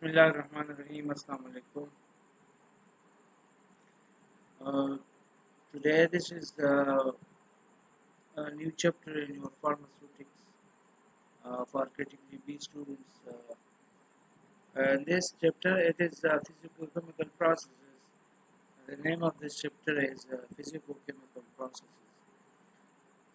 Bismillahirrahmanirrahim. Assalamu alaikum. Today this is a new chapter in your pharmaceutics for category B students. And this chapter it is physical-chemical processes. The name of this chapter is physico-chemical processes.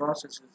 processes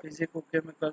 physico-chemical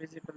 physical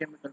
chemical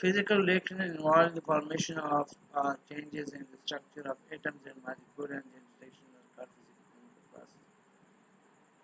physical reaction involve the formation of changes in the structure of atoms and molecules and generation of physical process.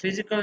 physical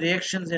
reactions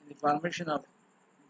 in the formation of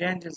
changes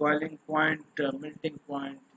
boiling point, melting point,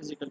physical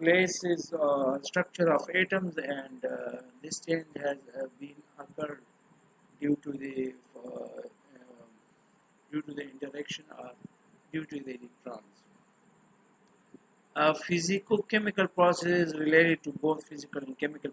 places structure of atoms and this change has been occurred due to the interaction or due to the electrons. Physico-chemical process is related to both physical and chemical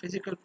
physical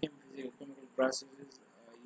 physico-chemical processes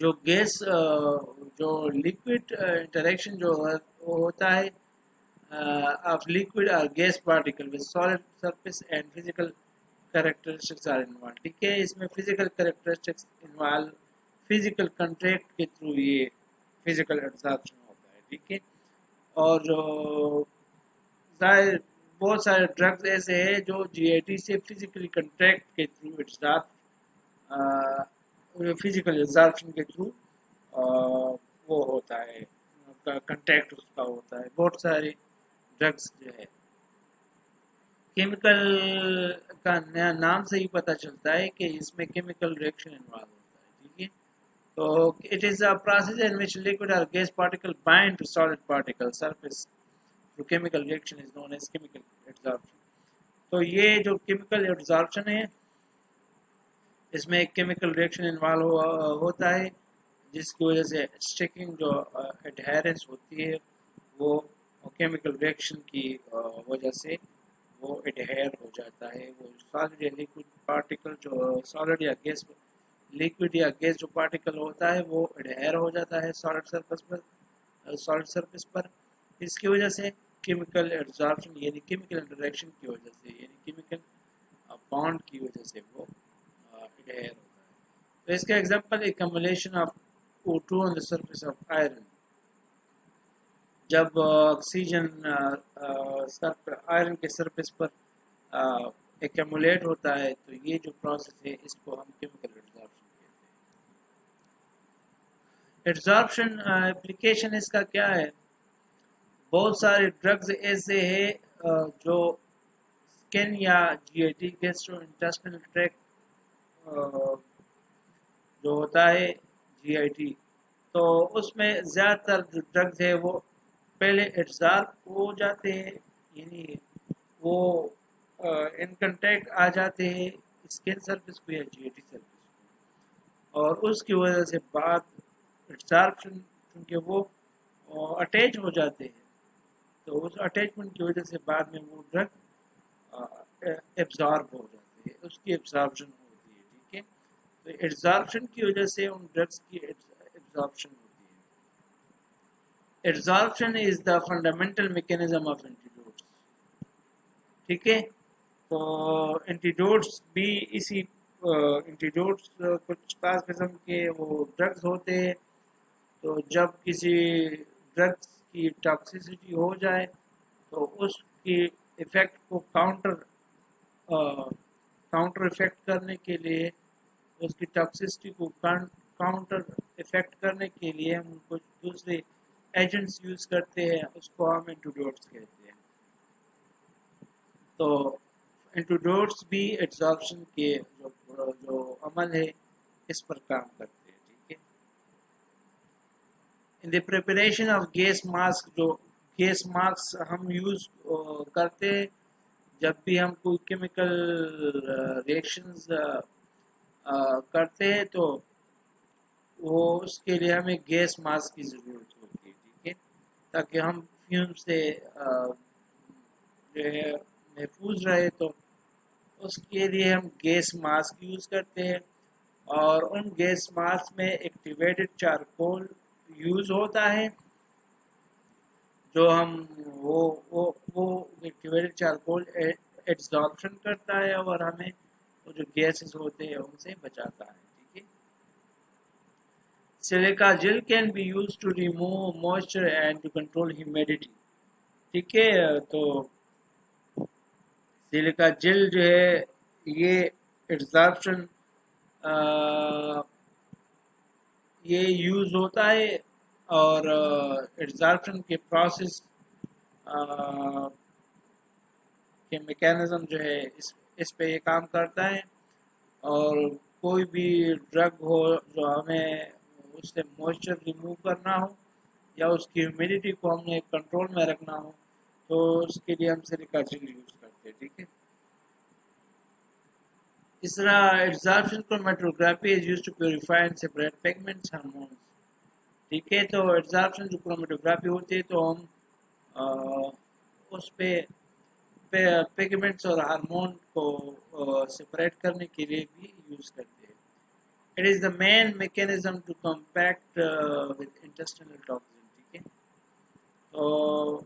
جو gas جو liquid interaction جو وہ ہوتا ہے of liquid or gas particle with solid surface and physical characteristics are involved. ٹھیک ہے، اس میں physical characteristics involve physical contact کے تھرو یہ physical absorption ہوتا ہے. ٹھیک ہے، اور جو ظاہر بہت سارے ڈرگز ایسے ہیں جو جی آئی ٹی سے فزیکلی کنٹیکٹ کے تھرو فزیکل ایبزارپشن کے تھرو وہ ہوتا ہے، کنٹیکٹ اس کا ہوتا ہے. بہت سارے ڈرگس جو ہے کیمیکل کا نام سے ہی پتہ چلتا ہے کہ اس میں کیمیکل ریئیکشن انوالو ہوتا ہے. ٹھیک ہے، تو it is a process in which liquid or gas particle bind to solid particle surface through chemical reaction is known as chemical absorption. تو یہ جو کیمیکل absorption ہے اس میں ایک کیمیکل ریئیکشن انوالو ہوتا ہے جس کی وجہ سے اسٹیکنگ جو ایڈہیرنس ہوتی ہے وہ کیمیکل ریئیکشن کی وجہ سے وہ ایڈہیر ہو جاتا ہے. وہ سالڈ یا لیکوڈ پارٹیکل جو سالڈ یا گیس لیکوڈ یا گیس جو پارٹیکل ہوتا ہے وہ ایڈہیر ہو جاتا ہے سالڈ سرفیس پر. اس کی وجہ سے کیمیکل ایبزارپشن یعنی کیمیکل انٹریکشن کی وجہ سے یعنی کیمیکل بانڈ کی وجہ سے وہ ایڈہیر ہوتا ہے. تو اس کا example accumulation of O2 on the surface of iron. جب آکسیجن آئرن کے سرفیس پر ایکمولیٹ ہوتا ہے تو یہ جو پروسیس ہے اس کو ہم کیمیکل ایبزارپشن کہتے ہیں. ایبزارپشن اپلیکیشن اس کا کیا ہے؟ بہت سارے ڈرگز ایسے ہیں جو اسکن یا جی آئی ٹی گیسٹرو انٹسٹینل ٹریکٹ جو ہوتا ہے جی آئی ٹی، تو اس میں زیادہ تر جو ڈرگز ہے وہ پہلے ایبزارب ہو جاتے ہیں یعنی وہ ان کنٹیکٹ آ جاتے ہیں اسکن سرفیس کو یا جی آئی ٹی سرفیس کو، اور اس کی وجہ سے بعد ایبزارپشن کیونکہ وہ اٹیچ ہو جاتے ہیں تو اس اٹیچمنٹ کی وجہ سے بعد میں وہ ڈرگ ایبزارب ہو جاتے ہیں، اس کی ایبزارپشن ہوتی ہے. ٹھیک ہے، تو ایبزارپشن کی وجہ سے ان ڈرگس کی ایبزارپشن ہوتی ہے. Absorption is the fundamental mechanism of antidotes. ٹھیک ہے، تو اینٹیڈوٹس بھی اسی اینٹیڈوٹس کچھ خاص قسم کے وہ ڈرگز ہوتے ہیں. تو جب کسی ڈرگس کی ٹاکسیسٹی ہو جائے تو اس کی ایفیکٹ کو کاؤنٹر ایفیکٹ کرنے کے لیے اس کی ٹاکسیسٹی کو کاؤنٹر ایفیکٹ کرنے کے لیے ہم کچھ دوسرے ایجنٹس یوز کرتے ہیں، اس کو ہم اینٹیڈوٹس کہتے ہیں. تو اینٹیڈوٹس بھی ایبزارپشن کے جو عمل ہے اس پر کام کرتے ہیں. ٹھیک ہے، in the preparation of gas mask, جو گیس ماسک ہم یوز کرتے ہیں جب بھی ہم کوئی کیمیکل ریئیکشنز کرتے ہیں تو وہ اس کے لیے ہمیں گیس ماسک کی ضرورت ہوتی ہے. ٹھیک ہے، تاکہ ہم فیوم سے جو ہے محفوظ رہے تو اس کے لیے ہم گیس ماسک یوز کرتے ہیں. اور ان گیس ماسک میں ایکٹیویٹڈ چارکول یوز ہوتا ہے جو ہم وہ ایکٹیویٹڈ چارکول ایبزارپشن کرتا ہے اور ہمیں وہ جو گیسز ہوتے ہیں ان سے بچاتا ہے. ٹھیک ہے، silica gel can be use to remove moisture and to control humidity. ٹھیک ہے، تو سلیکا جیل جو ہے یہ ایبزارپشن یہ یوز ہوتا ہے اور ایبزارپشن کے پروسیس کے میکینزم جو ہے اس پہ یہ کام کرتا ہے. اور کوئی بھی ڈرگ ہو جو ہمیں اس سے موئسچر ریموو کرنا ہو یا اس کی ہیومیڈیٹی کو ہم نے کنٹرول میں رکھنا ہو تو اس کے لیے ہم سلیکا جیل یوز کرتے ہیں. ٹھیک ہے، اس طرح absorption chromatography is use to purify and separate pigments hormones. ٹھیک ہے، تو ایبزارپشن جو کرومیٹوگرافی ہوتی ہے تو ہم اس پہ پیگمنٹس اور ہارمون کو سپریٹ کرنے کے لیے بھی یوز کرتے ہیں. It is the main mechanism to compact with intestinal toxin. ٹھیک ہے، تو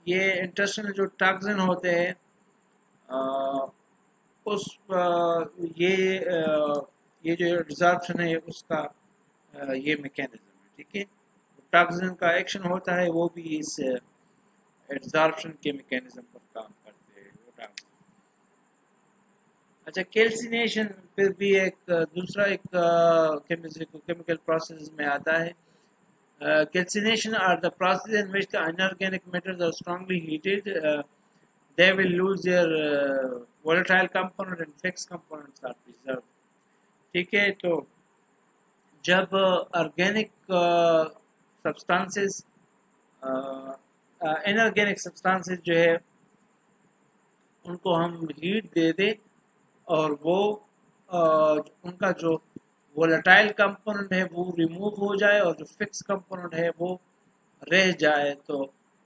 یہ انٹسٹنل جو ٹاکسن ہوتے ہیں اس یہ جو ابزارپشن ہے اس کا یہ میکینزم ہے. ٹھیک ہے، ٹاکسن کا ایکشن ہوتا ہے وہ بھی اس ابزارپشن کے میکینزم پر کام کرتے ہیں وہ ٹاکسن. اچھا، کیلسینیشن پھر بھی ایک دوسرا ایک کیمیکل پروسیس میں آتا ہے. Calcination are the process in which the inorganic matters are strongly heated. They will lose their volatile component and fixed components are preserved. ٹھیک ہے، تو جب آرگینک سبسٹانسز انآرگینک سبسٹانسز جو ہے ان کو ہم ہیٹ دے دیں اور وہ ان کا جو وولٹائل کمپوننٹ ہے وہ ریموو ہو جائے اور جو فکس کمپوننٹ ہے وہ رہ جائے، تو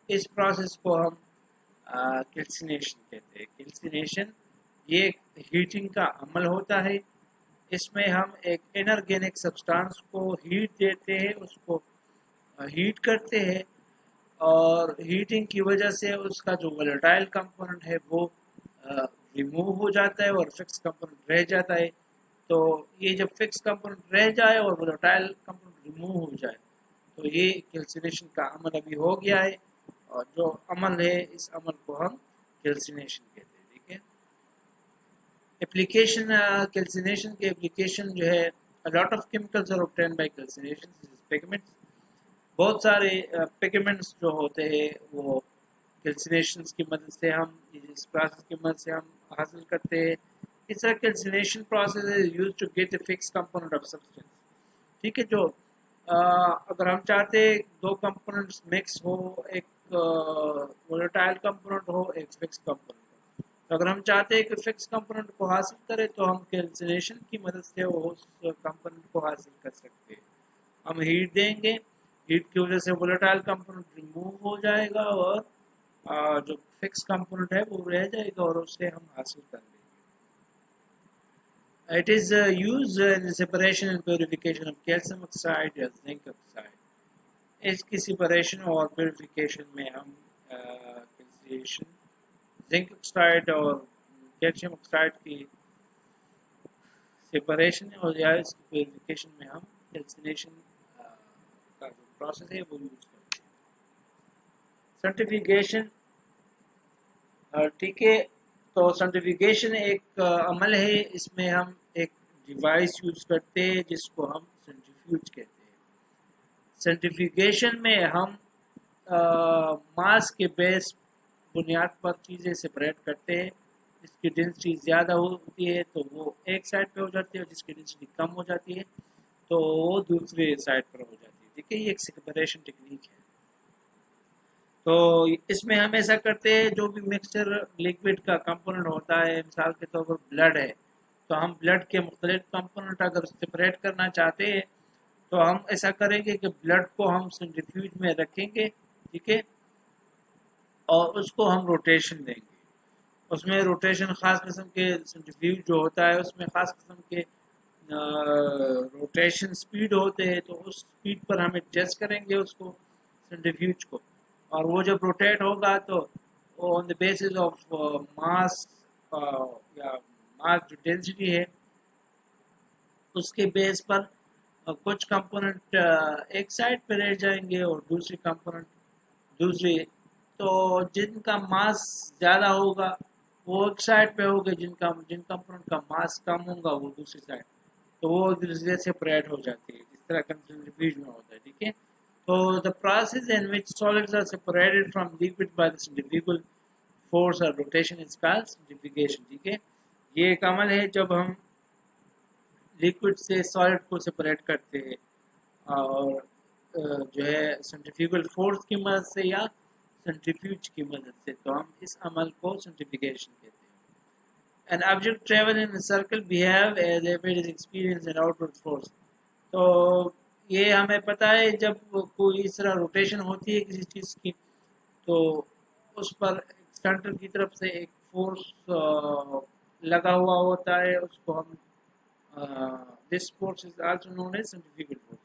اس پروسیس کو ہم کیلسینیشن کہتے ہیں. کیلسینیشن یہ ہیٹنگ کا عمل ہوتا ہے. اس میں ہم ایک انآرگینک سبسٹانس کو ہیٹ دیتے ہیں، اس کو ہیٹ کرتے ہیں اور ہیٹنگ کی وجہ سے اس کا جو وولٹائل کمپوننٹ ہے وہ ریموو ہو جاتا ہے اور فکس کمپوننٹ رہ جاتا ہے. تو یہ جب فکس کمپوننٹ رہ جائے اور وولٹائل کمپوننٹ ریموو ہو جائے تو یہ کیلسینیشن کا عمل ابھی ہو گیا ہے، اور جو عمل ہے اس عمل کو ہم کیلسینیشن کہتے ہیں. ٹھیک ہے، اپلیکیشن کیلسینیشن کے اپلیکیشن جو ہے a lot of chemicals are obtained by calcination. This is pigments. بہت سارے پگمنٹس جو ہوتے ہیں وہ کیلسینیشن کی مدد سے ہم اس پروسیس کی مدد سے ہم حاصل کرتے ہیں. اس طرح calcination process is use to get a fix component of substance. ٹھیک ہے، جو اگر ہم چاہتے ہیں دو کمپوننٹس مکس ہو، ایک وولٹائل کمپوننٹ ہو ایک فکس کمپوننٹ ہو، تو اگر ہم چاہتے ہیں کہ فکس کمپوننٹ کو حاصل کریں تو ہم کیلسینیشن کی مدد سے اس کمپوننٹ کو حاصل کر سکتے ہیں. ہم ہیٹ دیں گے، ہیٹ کی وجہ سے وولٹائل کمپوننٹ ریموو ہو جائے گا اور جو فکس کمپوننٹ ہے وہ رہ جائے گا اور اسے ہم حاصل کر لیں گے. It is used in the separation and purification of calcium oxide یا zinc oxide. اس کی سپریشن اور پیوریفیکیشن میں ہم کیلسینیشن زنک آکسائڈ اور کیلشیم آکسائڈ کی سپریشن اور یا اس کی پیوریفیکیشن میں ہم کیلسینیشن کا جو پروسیس ہے وہ یوز کرتے ہیں. سرٹیفیکیشن، ٹھیک ہے، تو سرٹیفیکیشن ایک عمل ہے، اس میں ہم ایک ڈیوائس یوز کرتے ہیں جس کو ہم سینٹریفیوج کہتے ہیں. سینٹریفیوگیشن میں ہم ماس کے بیس بنیاد پر چیزیں سپریٹ کرتے ہیں. جس کی ڈینسٹی زیادہ ہوتی ہے تو وہ ایک سائڈ پہ ہو جاتی ہے اور جس کی ڈینسٹی کم ہو جاتی ہے تو وہ دوسرے سائڈ پر ہو جاتی ہے. ٹھیک ہے، یہ ایک سپریشن ٹیکنیک ہے. تو اس میں ہم ایسا کرتے ہیں جو بھی مکسچر لکوڈ کا کمپوننٹ ہوتا ہے، مثال کے طور پر بلڈ ہے، تو ہم بلڈ کے مختلف کمپوننٹ اگر سپریٹ کرنا چاہتے ہیں تو ہم ایسا کریں گے کہ بلڈ کو ہم سینٹریفیوج میں رکھیں گے. ٹھیک ہے، اور اس کو ہم روٹیشن دیں گے. اس میں روٹیشن خاص قسم کے سینٹریفیوج جو ہوتا ہے اس میں خاص قسم کے روٹیشن سپیڈ ہوتے ہیں، تو اس سپیڈ پر ہم ایڈجسٹ کریں گے اس کو سینٹریفیوج کو، اور وہ جب روٹیٹ ہوگا تو آن دا بیسس آف ماس یا ماس جو ڈینسٹی ہے اس کے بیس پر کچھ کمپوننٹ ایک سائڈ پہ رہ جائیں گے اور دوسری کمپوننٹ دوسری. تو جن کا ماس زیادہ ہوگا وہ ایک سائڈ پہ ہوگا، جن کمپوننٹ کا ماس کم ہوگا وہ دوسری سائڈ، تو وہ ایک دوسرے سے سپریٹ ہو جاتی ہے جس طرح سینٹریفیوج میں ہوتا ہے. ٹھیک ہے، so the process in which solids are separated from liquid by the centrifugal force or rotation is called centrifugation. ٹھیک ہے، یہ ایک عمل ہے جب ہم لکوڈ سے سالڈ کو سپریٹ کرتے ہیں اور جو ہے سینٹریفیوگل فورس کی مدد سے یا سینٹریفیوج کی مدد سے، تو ہم اس عمل کو سینٹریفیگیشن کہتے ہیں. An object travel in a circle behave as if it is experiencing an outward force. تو یہ ہمیں پتہ ہے جب کوئی اس طرح روٹیشن ہوتی ہے کسی چیز کی تو اس پر سینٹر کی طرف سے ایک فورس لگا ہوا ہوتا ہے، اس کو ہم This force is also known as centrifugal force.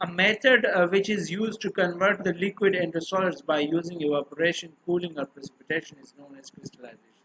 A method which is used to convert the liquid into solids by using evaporation, cooling or precipitation is known as crystallization.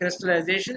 crystallization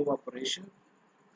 evaporation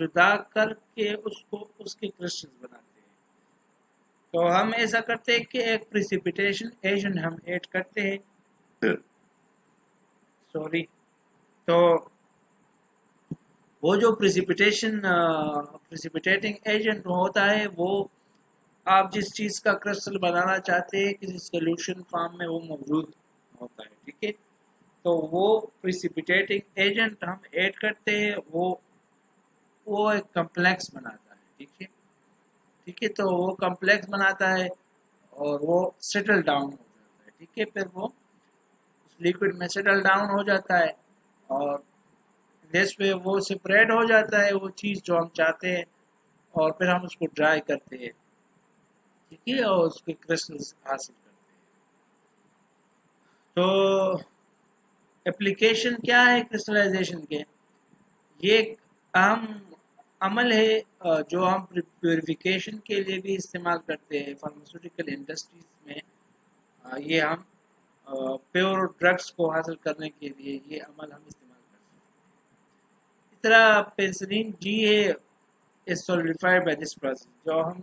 جدا کر کے اس کو اس کے crystals بناتے ہیں. تو ہم ایسا کرتے ہیں کہ ایک پریسیپیٹیشن ایجنٹ ہم ایڈ کرتے ہیں سوری. تو وہ جو پریسیپیٹیٹنگ ایجنٹ ہوتا ہے وہ آپ جس چیز کا کرسٹل بنانا چاہتے ہیں کسی سولوشن فارم میں وہ موجود ہوتا ہے. ٹھیک ہے. تو وہ پریسیپیٹیٹنگ ایجنٹ ہم ایڈ کرتے ہیں وہ ایک کمپلیکس بناتا ہے. ٹھیک ہے. ٹھیک ہے. تو وہ کمپلیکس بناتا ہے اور وہ سیٹل ڈاؤن ہو جاتا ہے. ٹھیک ہے. پھر وہ لیکوڈ میں سیٹل ڈاؤن ہو جاتا ہے اور جس پہ وہ سپریٹ ہو جاتا ہے وہ چیز جو ہم چاہتے ہیں اور پھر ہم اس کو ڈرائی کرتے ہیں. ٹھیک ہے. اور اس کے کرسٹلز حاصل کرتے ہیں. تو اپلیکیشن کیا ہے کرسٹلائزیشن کے؟ یہ ایک اہم عمل ہے جو ہم پیوریفیکیشن کے لیے بھی استعمال کرتے ہیں فارماسیوٹیکل انڈسٹریز میں. یہ ہم پیور ڈرگس کو حاصل کرنے کے لیے یہ عمل ہم استعمال کرتے ہیں. اس طرح پینسلین جی ہے is solidified by this process. جو ہم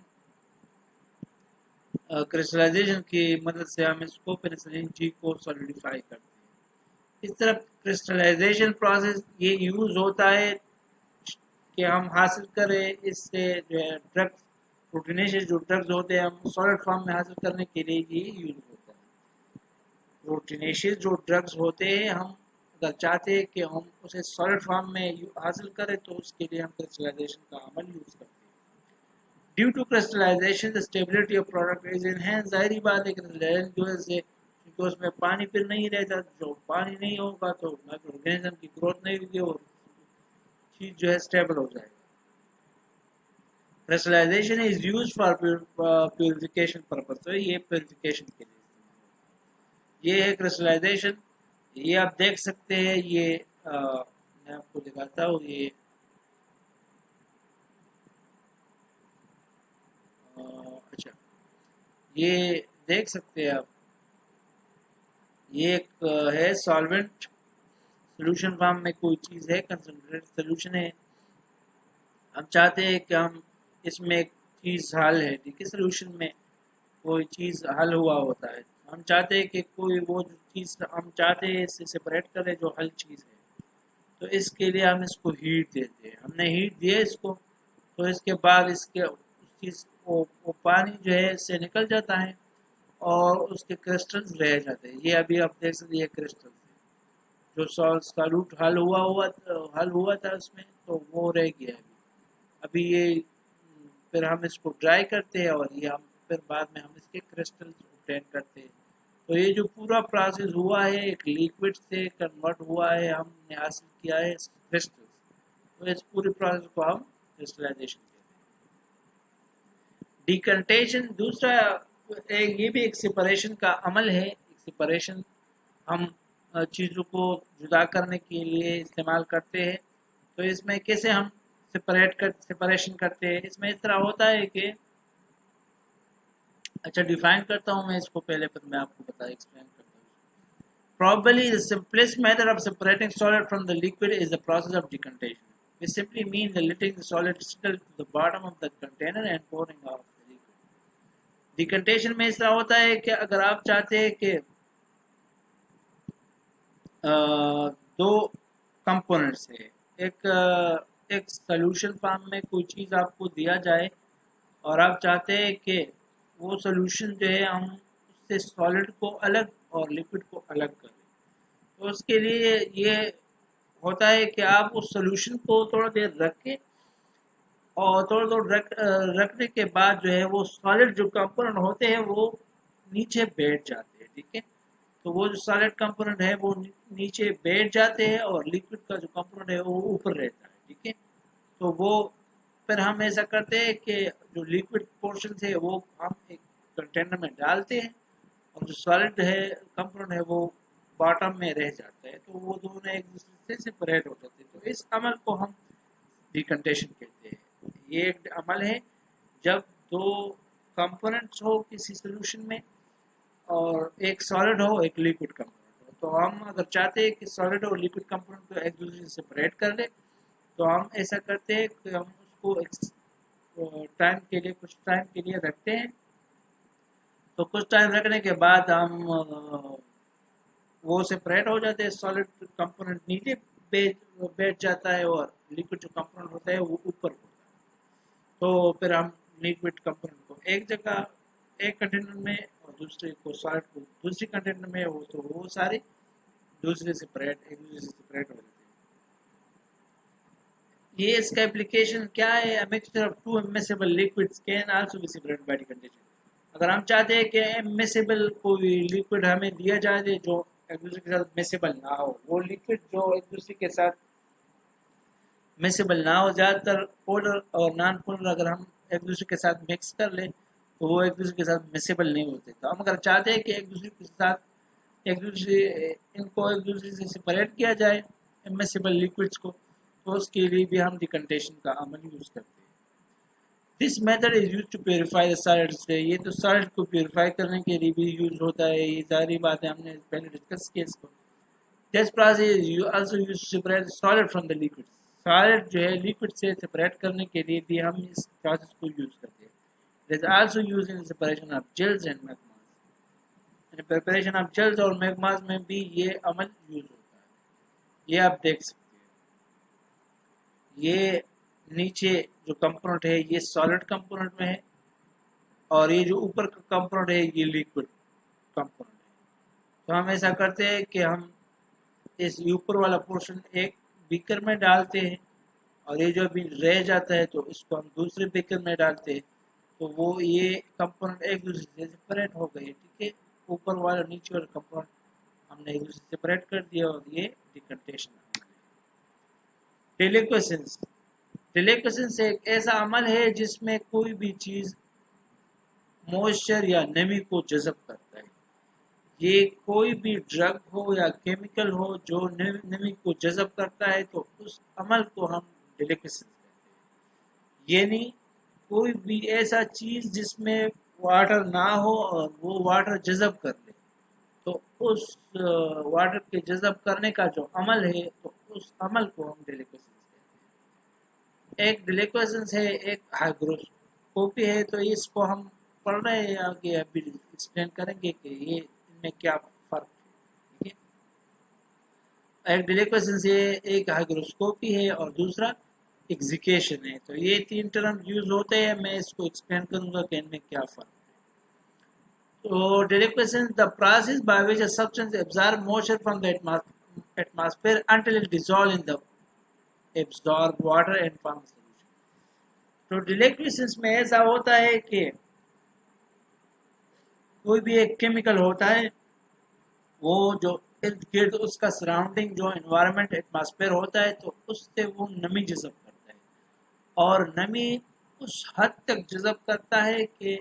کرسٹلائزیشن کی مدد سے ہم اس کو پینسلین جی کو سولیڈیفائی کرتے ہیں. اس طرح کرسٹلائزیشن پروسیس یہ یوز ہوتا ہے کہ ہم حاصل کریں اس سے جو ہے ڈرگس پروٹینیشس جو ڈرگز ہوتے ہیں ہم سالڈ فارم میں حاصل کرنے کے لیے یہ یوز ہوتا ہے. پروٹینیشس جو ڈرگز ہوتے ہیں ہم اگر چاہتے ہیں کہ ہم اسے سالڈ فارم میں حاصل کریں تو اس کے لیے ہم کرسٹلائزیشن کا عمل یوز کرتے ہیں. Due to crystallization the stability of product is enhanced. ظاہری بات ہے کرسٹلائزیشن کی وجہ سے کیونکہ اس میں پانی پھر نہیں رہتا. جو پانی نہیں ہوگا تو مائکرو آرگینزم کی گروتھ نہیں ہوگی اور چیز جو ہے اسٹیبل ہو جائے گا. Crystallization is use for purification purpose. تو یہ پیوریفیکیشن کے لیے یہ ہے کرسٹلائزیشن. یہ آپ دیکھ سکتے ہیں. یہ میں آپ کو دکھاتا ہوں. یہ اچھا یہ دیکھ سکتے ہیں آپ. یہ ایک ہے سالوینٹ سولوشن فارم میں کوئی چیز ہے کنسنٹریٹ سولوشن ہے. ہم چاہتے ہیں کہ ہم اس میں ایک چیز حل ہے. ٹھیک ہے. سولوشن میں کوئی چیز حل ہوا ہوتا ہے. ہم چاہتے ہیں کہ کوئی وہ چیز ہم چاہتے ہیں اس سے سپریٹ کرے جو حل چیز ہے. تو اس کے لیے ہم اس کو ہیٹ دیتے ہیں. ہم نے ہیٹ دیا اس کو تو اس کے بعد اس کے چیز وہ پانی جو ہے اس سے نکل جاتا ہے اور اس کے کرسٹلز رہ جاتے ہیں. یہ ابھی آپ دیکھ سکتے ہیں یہ کرسٹلز جو سالس کا روٹ حل ہوا تھا اس میں تو وہ رہ گیا ابھی یہ پھر ہم اس کو ڈرائی کرتے ہیں اور یہ ہم پھر بعد میں ہم اس کے کرسٹلز obtain کرتے ہیں. تو یہ جو پورا پروسیس ہوا ہے ایک لیکوڈ سے کنورٹ ہوا ہے ہم نے حاصل کیا ہے کرسٹلز. تو اس پورے پروسیس کو ہم کرسٹلائزیشن کہتے ہیں. ڈیکنٹیشن دوسرا یہ بھی ایک سپریشن کا عمل ہے. ایک سپریشن ہم چیزوں کو جدا کرنے کے لیے استعمال کرتے ہیں. تو اس میں کیسے ہم سپریشن کرتے ہیں؟ اس میں اس طرح ہوتا ہے کہ اچھا ڈیفائن کرتا ہوں میں اس کو پہلے پھر میں آپ کو ایکسپلین کرتا ہوں. Probably the simplest method of separating solid from the liquid is the process of decantation. We simply mean the letting the solid settle to the bottom of the container and pouring out the liquid. Decantation میں اس طرح ہوتا ہے کہ اگر آپ چاہتے ہیں کہ دو کمپوننٹس ہے ایک سولوشن فارم میں کوئی چیز آپ کو دیا جائے اور آپ چاہتے ہیں کہ وہ سولوشن جو ہے ہم اس سے سالڈ کو الگ اور لیکوڈ کو الگ کریں. تو اس کے لیے یہ ہوتا ہے کہ آپ اس سولوشن کو تھوڑا دیر رکھیں اور تھوڑا رکھنے کے بعد جو ہے وہ سالڈ جو کمپوننٹ ہوتے ہیں وہ نیچے بیٹھ جاتے ہیں. ٹھیک ہے. تو وہ جو سالڈ کمپوننٹ ہے وہ نیچے بیٹھ جاتے ہیں اور لیکوڈ کا جو کمپوننٹ ہے وہ اوپر رہتا ہے. ٹھیک ہے. تو وہ پھر ہم ایسا کرتے ہیں کہ جو لیکوڈ پورشن ہے وہ ہم ایک کنٹینر میں ڈالتے ہیں اور جو سالڈ ہے کمپوننٹ ہے وہ باٹم میں رہ جاتا ہے. تو وہ دونوں ایک دوسرے سے سپریٹ ہو جاتے ہیں. تو اس عمل کو ہم ڈیکنٹیشن کہتے ہیں. یہ ایک عمل ہے جب دو کمپوننٹس ہو کسی سولوشن میں اور ایک سالڈ ہو ایک لیکوڈ کمپوننٹ ہو. تو ہم اگر چاہتے ہیں کہ سالڈ اور لیکوڈ کمپوننٹ کو ایک دوسرے سے سپریٹ کر لیں تو ہم ایسا کرتے ہیں کہ ہم اس کو کچھ ٹائم کے لیے رکھتے ہیں. تو کچھ ٹائم رکھنے کے بعد ہم وہ سپریٹ ہو جاتے ہیں. سالڈ کمپوننٹ نیچے بیٹھ جاتا ہے اور لیکوڈ جو کمپوننٹ ہوتا ہے وہ اوپر ہوتا ہے. تو پھر ہم لیکوڈ کمپوننٹ کو ایک جگہ ایک کنٹینر میں اور دوسرے کو سالڈ کو دوسری کنٹینر میں تو وہ سارے ایک دوسرے سے سپریٹ ہو جاتے ہیں. یہ اس کا اپلیکیشن کیا ہے؟ mixture of two immiscible liquids can also be separated by decontamination. اگر ہم چاہتے ہیں کہ immiscible کوئی liquid ہمیں دیا جائے جو ایک دوسرے کے ساتھ miscible نہ ہو، وہ liquid جو ایک دوسرے کے ساتھ miscible نہ ہو، زیادہ تر پولر اور نان پولر اگر ہم ایک دوسرے کے ساتھ مکس کر لیں تو وہ ایک دوسرے کے ساتھ miscible نہیں ہوتے. تو ہم اگر چاہتے ہیں کہ ایک دوسرے کے ساتھ ان کو ایک دوسرے سے سپریٹ کیا جائے immiscible liquids کو، تو اس کے لیے بھی ہم ڈیکنٹیشن کا عمل یوز کرتے ہیں. This method is use to purify solid سے. یہ تو سالڈ کو پیوریفائی کرنے کے لیے بھی یوز ہوتا ہے. یہ ساری باتیں ہم نے پہلے ڈسکس کی اس کو. This process also use to separate solid from the liquid. Solid جو ہے لیکوڈ سے سپریٹ کرنے کے لیے بھی ہم اس پروسیس کو یوز کرتے ہیں. It is also use in separation of gels and magmas. Preparation of gels اور میگماز میں بھی یہ عمل یوز ہوتا ہے. یہ آپ دیکھ سکتے ہیں. یہ نیچے جو کمپوننٹ ہے یہ سالڈ کمپوننٹ میں ہے اور یہ جو اوپر کا کمپوننٹ ہے یہ لیکوڈ کمپوننٹ ہے. تو ہم ایسا کرتے ہیں کہ ہم اس اوپر والا پورشن ایک بیکر میں ڈالتے ہیں اور یہ جو ابھی رہ جاتا ہے تو اس کو ہم دوسرے بیکر میں ڈالتے ہیں. تو وہ یہ کمپوننٹ ایک دوسرے سے سپریٹ ہو گئے. ٹھیک ہے، اوپر والا نیچے والا کمپوننٹ ہم نے ایک دوسرے سے سپریٹ کر دیا اور یہ ڈیکنٹیشن. ڈیلیکویسنس ایک ایسا عمل ہے جس میں کوئی بھی چیز موئسچر یا نمی کو جذب کرتا ہے. یہ کوئی بھی ڈرگ ہو یا کیمیکل ہو جو نمی کو جذب کرتا ہے تو اس عمل کو ہم ڈیلیکویسنس کہتے ہیں. یعنی کوئی بھی ایسا چیز جس میں واٹر نہ ہو اور وہ واٹر جذب کر لے تو اس واٹر کے جذب کرنے کا جو عمل ہے تو اس عمل کو ہم ڈیلیکویسنس کہتے ہیں. ایک ڈیلیکویسنس ہے، ایک ہائیگروسکوپی ہے. تو اس کو ہم پڑھ رہے ہیں آگے ابھی ایکسپلین کریں گے کہ یہ ان میں کیا فرق ہے. ٹھیک ہے، ایک ڈیلیکویسنس ہے، ایک ہائیگروسکوپی ہے اور دوسرا ایگزیکیشن ہے. تو یہ تین ٹرم یوز ہوتے ہیں. میں اس کو ایکسپلین کروں گا کہ ان میں کیا فرق ہے. So deliquescence, the process by which a substance absorbs moisture from the atmosphere until it dissolves in the absorbed water and forms solution. تو deliquescence میں ایسا ہوتا ہے کہ کوئی بھی ایک کیمیکل ہوتا ہے، وہ جو ارد گرد اس کا سراؤنڈنگ جو انوائرمنٹ ایٹماسفیئر ہوتا ہے تو اس سے وہ نمی جذب کرتا ہے اور نمی اس حد تک جذب کرتا ہے کہ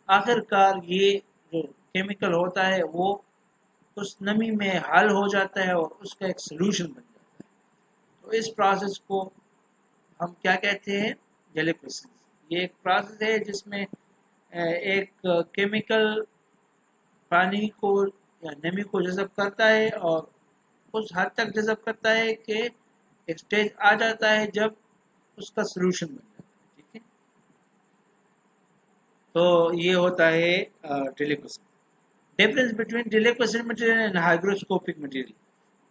آخر کار یہ جو کیمیکل ہوتا ہے وہ اس نمی میں حل ہو جاتا ہے اور اس کا ایک سلوشن بن جاتا ہے. تو اس پروسیس کو ہم کیا کہتے ہیں؟ ڈیلیکویسنس. یہ ایک پروسیس ہے جس میں ایک کیمیکل پانی کو یا نمی کو جذب کرتا ہے اور اس حد تک جذب کرتا ہے کہ ایک سٹیج آ جاتا ہے جب اس کا سلوشن بن جاتا ہے. ٹھیک ہے، تو یہ ہوتا ہے deliquescence. Difference between deliquescent material and hygroscopic material.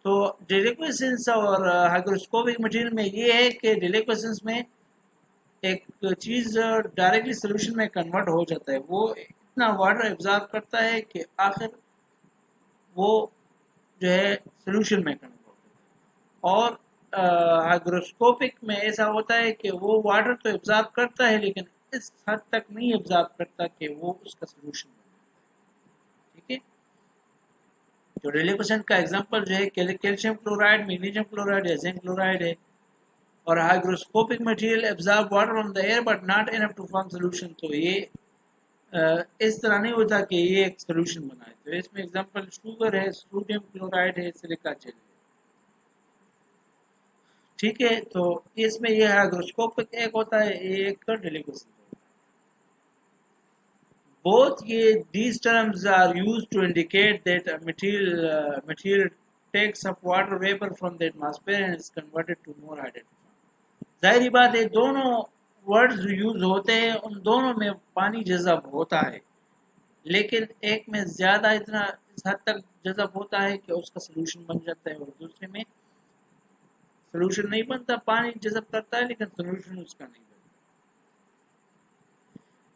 تو ڈیلیکویسنس اور ہائیگروسکوپک مٹیریل میں یہ ہے کہ ڈیلیکویسنس میں ایک چیز ڈائریکٹلی سولوشن میں کنورٹ ہو جاتا ہے. وہ اتنا واٹر ایبزارب کرتا ہے کہ آخر وہ جو ہے سولوشن میں کنورٹ ہوتا ہے. اور ہائیگروسکوپک میں ایسا ہوتا ہے کہ وہ واٹر تو ایبزارب کرتا ہے لیکن اس حد تک نہیں ایبزارب کرتا کہ وہ اس کا سولوشن بن جاتا ہے. ٹھیک ہے، تو ڈیلیکویسنٹ کا ایگزامپل جو ہے کیلشیم کلورائڈ، میگنیشیم کلورائڈ یا زنک کلورائڈ ہے. اور hygroscopic material absorb water from the air but not enough to form solution. تو یہ اس طرح نہیں ہوتا کہ یہ ایک سولوشن بنائے. تو اس میں ایگزامپل شوگر ہے، سوڈیم کلورائڈ ہے، سلیکا جیل ہے. ٹھیک ہے، تو اس میں یہ ہائیگروسکوپک ایک ہوتا ہے، ایک ڈیلیکویسنٹ ہوتا ہے. Both these terms are used to indicate that a material takes up water vapor from the atmosphere and is converted to more hydrated form. ظاہری بات ہے دونوں ورڈز جو یوز ہوتے ہیں ان دونوں میں پانی جذب ہوتا ہے، لیکن ایک میں زیادہ اتنا اس حد تک جذب ہوتا ہے کہ اس کا سلوشن بن جاتا ہے، اور دوسرے میں سلوشن نہیں بنتا، پانی جذب کرتا ہے لیکن سلوشن اس کا نہیں بنتا.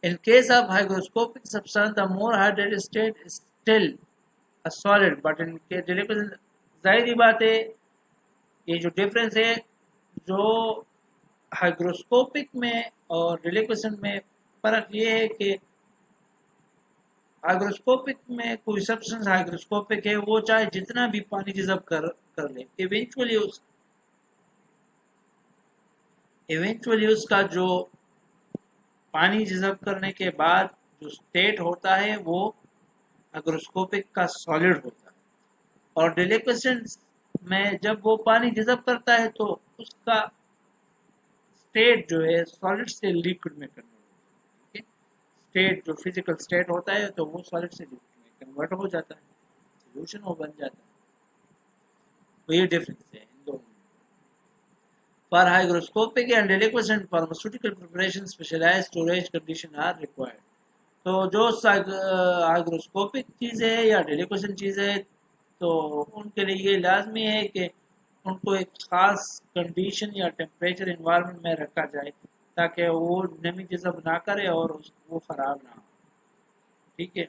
In case of hygroscopic substance, the more hydrated state is still a solid, but in deliquescent ظاہری بات ہے یہ جو ڈفرینس ہے جو ہائیگروسکوپک میں اور ڈیلیکویسنٹ میں فرق یہ ہے کہ ہائیگروسکوپک میں کوئی سبسٹنس ہائیگروسکوپک ہے وہ چاہے جتنا بھی پانی جذب کر لے ایونچولی اس کا جو پانی جذب کرنے کے بعد جو اسٹیٹ ہوتا ہے وہ ہائیگروسکوپک کا سالڈ ہوتا ہے، اور ڈیلیکویسنٹ میں جب وہ پانی جذب کرتا ہے تو اس کا اسٹیٹ جو ہے سالڈ سے لیکوڈ میں کنورٹ ہوتا ہے. اسٹیٹ جو فزیکل اسٹیٹ ہوتا ہے تو وہ سالڈ سے لیکوڈ میں کنورٹ ہو جاتا ہے، سولوشن ہو بن جاتا ہے. تو یہ ڈفرینس ہے ان دونوں. For hygroscopic and deliquescent pharmaceutical preparation, specialized storage conditions are required. تو جو ہائیگروسکوپک چیز ہے یا ڈیلیکویسنٹ چیز ہے تو ان کے لیے یہ لازمی ہے کہ ان کو ایک خاص کنڈیشن یا ٹیمپریچر انوائرمنٹ میں رکھا جائے تاکہ وہ نمی جذب نہ کرے اور وہ خراب نہ ہو. ٹھیک ہے.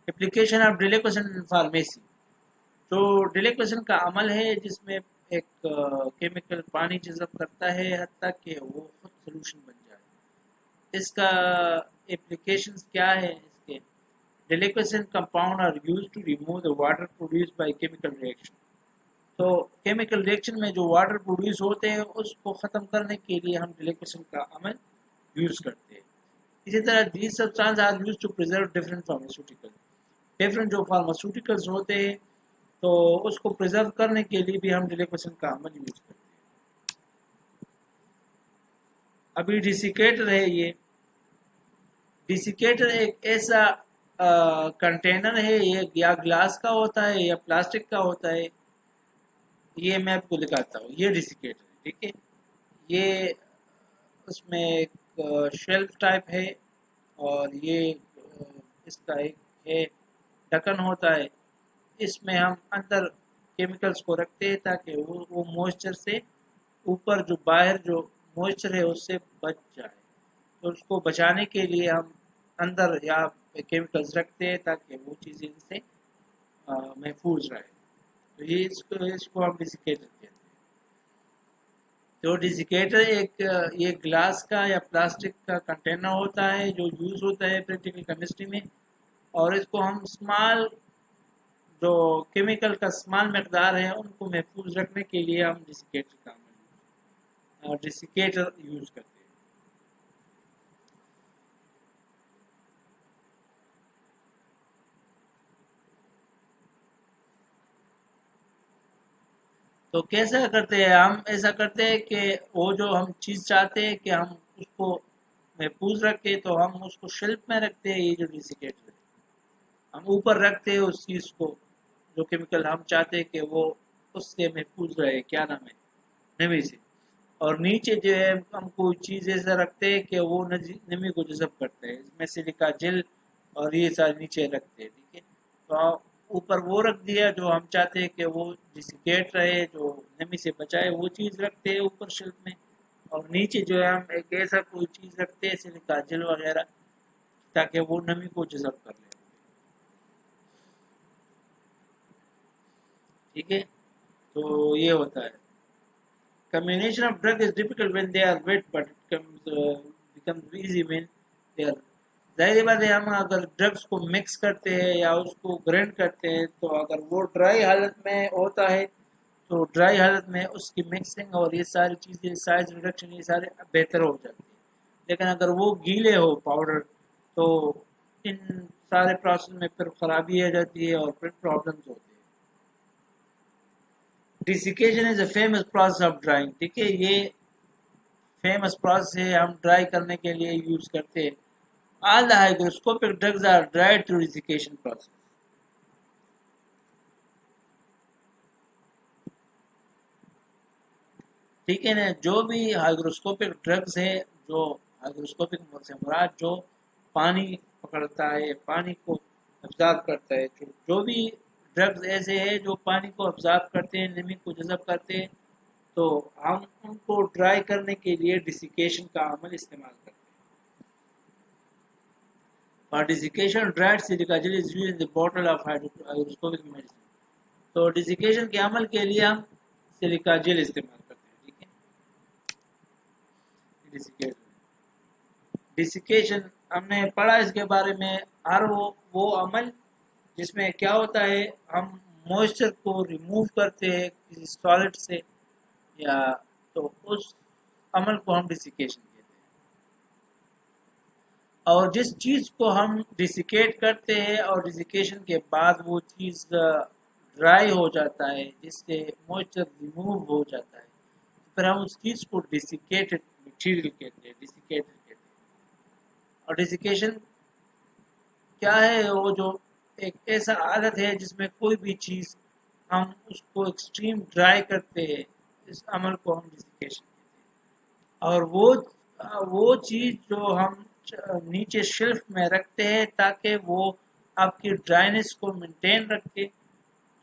Application of deliquescent in pharmacy. جو ڈیلیکویسن کا عمل ہے جس میں ایک کیمیکل پانی جذب کرتا ہے حتیٰ کہ وہ خود سلوشن بن جائے. اس کا اپلیکیشنز کیا ہے اس کے؟ Deliquescent compound are use to remove the water produce by chemical reaction. تو کیمیکل ریئیکشن میں جو واٹر پروڈیوس ہوتے ہیں اس کو ختم کرنے کے لیے ہم ڈیلیکویسن کا عمل یوز کرتے ہیں. اسی طرح these substance are use to preserve different pharmaceutical. Different جو فارماسیوٹیکلس ہوتے ہیں تو اس کو پریزرو کرنے کے لیے بھی ہم ڈیلیکویسن کا عمل یوز کرتے ہیں. ابھی ڈیسیکیٹر ہے. یہ ڈیسیکیٹر ایک ایسا کنٹینر ہے، یہ یا گلاس کا ہوتا ہے یا پلاسٹک کا ہوتا ہے. یہ میں آپ کو دکھاتا ہوں. یہ ڈیسیکیٹر ہے. ٹھیک ہے. یہ اس میں ایک شیلف ٹائپ ہے اور یہ اس کا ایک ہے ڈھکن ہوتا ہے. اس میں ہم اندر کیمیکلز کو رکھتے ہیں تاکہ وہ موئسچر سے اوپر جو باہر جو موئسچر ہے اس سے بچ جائے. تو اس کو بچانے کے لیے ہم اندر یا کیمیکلز رکھتے ہیں تاکہ وہ چیزیں ان سے محفوظ رہے. تو یہ اس کو ہم ڈیسیکیٹر کہتے ہیں. تو ڈیسیکیٹر ایک یہ گلاس کا یا پلاسٹک کا کنٹینر ہوتا ہے جو یوز ہوتا ہے پریکٹیکل کیمسٹری میں، اور اس کو ہم اسمال جو کیمیکل کا اسمال مقدار ہے ان کو محفوظ رکھنے کے لیے ہم ڈیسیکیٹر یوز کرتے ہیں. تو کیسا کرتے ہیں ہم؟ ایسا کرتے ہیں کہ وہ جو ہم چیز چاہتے ہیں کہ ہم اس کو محفوظ رکھیں تو ہم اس کو شیلف میں رکھتے ہیں. یہ جو ڈیسیکیٹر ہے ہم اوپر رکھتے ہیں اس چیز کو جو کیمیکل ہم چاہتے ہیں کہ وہ اس سے محفوظ رہے، کیا نام ہے، نمی سے. اور نیچے جو ہے ہم کوئی چیز ایسا رکھتے ہیں کہ وہ نمی کو جذب کرتے ہیں. اس میں سلیکا جل اور یہ سارے نیچے رکھتے ہیں. ٹھیک ہے. تو اوپر وہ رکھ دیا جو ہم چاہتے ہیں کہ وہ ڈیسیکیٹ رہے، جو نمی سے بچائے، وہ چیز رکھتے ہیں اوپر شیلف میں. اور نیچے جو ہے ہم ایک ایسا کوئی چیز رکھتے ہیں سلیکا جل وغیرہ تاکہ وہ نمی کو جذب کر لے. ٹھیک ہے. تو یہ ہوتا ہے. Combination of drug is difficult when they are wet, but it becomes easy when they are. ظاہر بات ہے ہم اگر ڈرگس کو مکس کرتے ہیں یا اس کو گرینڈ کرتے ہیں تو اگر وہ ڈرائی حالت میں ہوتا ہے تو ڈرائی حالت میں اس کی مکسنگ اور یہ ساری چیزیں سائز ریڈکشن یہ سارے بہتر ہو جاتی ہیں. لیکن اگر وہ گیلے ہو پاؤڈر تو ان سارے پروسیس میں پھر خرابی آ جاتی ہے اور پھر پرابلمس ہوتی ہیں. Desiccation is a famous process of drying. ٹھیک ہے. یہ فیمس پروسیس ہے، ہم ڈرائی کرنے کے لیے یوز کرتے ہیں. All the hygroscopic drugs are dried through desiccation process. ٹھیک ہے نا. جو بھی ہائیگروسکوپک ڈرگز ہے، جو ہائیگروسکوپک سے مراد جو پانی پکڑتا ہے، پانی کو ابزارب کرتا ہے، جو بھی ڈرگز ایسے ہیں جو پانی کو ابزارب کرتے ہیں، نمی کو جذب کرتے ہیں، تو ہم ان کو ڈرائی کرنے کے لیے ڈیسیکیشن کا عمل استعمال کرتے ہیں. For desiccation, dried silica gel is used in the bottle of hygroscopic medicine. تو ڈیسیکیشن کے عمل کے لیے ہم سلیکا جیل استعمال کرتے ہیں. ٹھیک ہے. ڈیسیکیشن ہم نے پڑھا اس کے بارے میں. ہر وہ عمل جس میں کیا ہوتا ہے، ہم موئسچر کو ریموو کرتے ہیں کسی سالڈ سے، یا تو اس عمل کو ہم ڈیسیکیشن کہتے ہیں. اور جس چیز کو ہم ڈیسیکیٹ کرتے ہیں اور ڈیسیکیشن کے بعد وہ چیز ڈرائی ہو جاتا ہے، جس سے موئسچر ریموو ہو جاتا ہے، پھر ہم اس چیز کو ڈیسیکیٹڈ مٹیریل کہتے ہیں، ڈیسیکیٹڈ کہتے ہیں. اور ڈیسیکیشن کیا ہے؟ وہ جو ایک ایسا حالت ہے جس میں کوئی بھی چیز ہم اس کو ایکسٹریم ڈرائی کرتے ہیں، اس عمل کو ہم ڈیسیکیشن کہتے ہیں. اور وہ چیز جو ہم نیچے شیلف میں رکھتے ہیں تاکہ وہ آپ کی ڈرائنس کو مینٹین رکھے،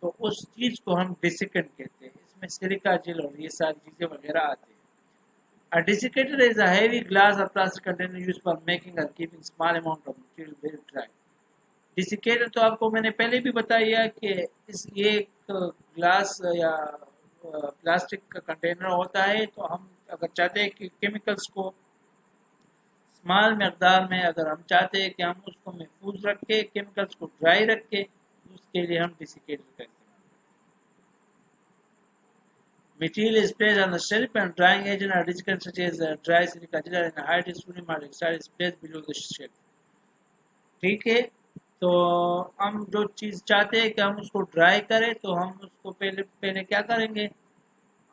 تو اس چیز کو ہم ڈیسیکنٹ کہتے ہیں. اس میں سلیکا جیل اور یہ ساری چیزیں وغیرہ آتی ہیں. A desiccator is a heavy glass or plastic container used for making or keeping small amount of material very dry. ڈیسیکیٹر تو آپ کو میں نے پہلے بھی بتایا کہ یہ ایک گلاس یا پلاسٹک کا کنٹینر ہوتا ہے. تو ہم اگر چاہتے ہیں کہ کیمیکلز کو اسمال مقدار میں، اگر ہم چاہتے ہیں کہ ہم اس کو محفوظ رکھیں، کیمیکلز کو ڈرائی رکھیں، اس کے لیے ہم ڈیسیکیٹر کا استعمال کرتے ہیں. Material is placed on the shelf and drying agent or desiccant such as dry silica gel and hydrogen sodium hydroxide is placed below the shelf. ٹھیک ہے. تو ہم جو چیز چاہتے ہیں کہ ہم اس کو ڈرائی کریں، تو ہم اس کو پہلے کیا کریں گے،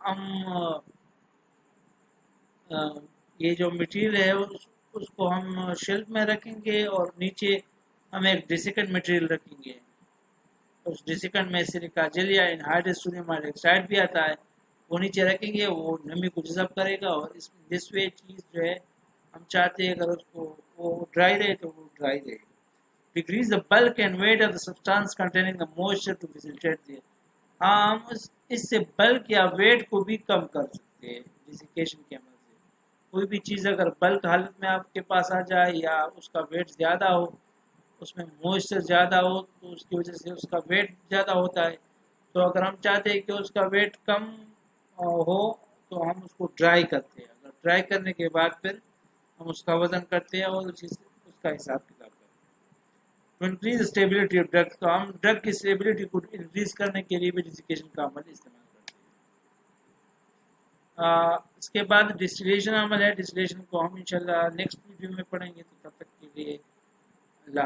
ہم یہ جو مٹیریل ہے اس کو ہم شیلف میں رکھیں گے، اور نیچے ہم ایک ڈیسیکنٹ مٹیریل رکھیں گے. اس ڈیسیکنٹ میں سلیکا جیل یا انہائڈرڈ سوڈیم ہائیڈروکسائڈ بھی آتا ہے، وہ نیچے رکھیں گے، وہ نمی کو جذب کرے گا. اور دس وے چیز جو ہے ہم چاہتے ہیں اگر اس کو وہ ڈرائی رہے تو وہ ڈرائی رہے. Decrease the bulk and weight of the substance containing the moisture to facilitate the. ہم اس سے بلک یا ویٹ کو بھی کم کر سکتے ہیں ڈیسیکیشن کے عمل سے. کوئی بھی چیز اگر بلک حالت میں آپ کے پاس آ جائے یا اس کا ویٹ زیادہ ہو، اس میں موئسچر زیادہ ہو، تو اس کی وجہ سے اس کا ویٹ زیادہ ہوتا ہے. تو اگر ہم چاہتے ہیں کہ اس کا ویٹ کم ہو تو ہم اس کو ڈرائی کرتے ہیں. اگر ڈرائی کرنے کے بعد پھر ہم اس کا وزن کرتے ہیں اور اس کا حساب کتاب کرتے ہیں. To increase the stability of drugs، تو ہم ڈرگ کی اسٹیبلٹی کو انکریز کرنے کے لیے بھی ڈیسیکیشن کا عمل استعمال کرتے ہیں. اس کے بعد ڈسٹیلیشن عمل ہے. ڈسٹیلیشن کو ہم انشاءاللہ نیکسٹ ویڈیو میں پڑھیں گے. تو تب تک کے لیے اللہ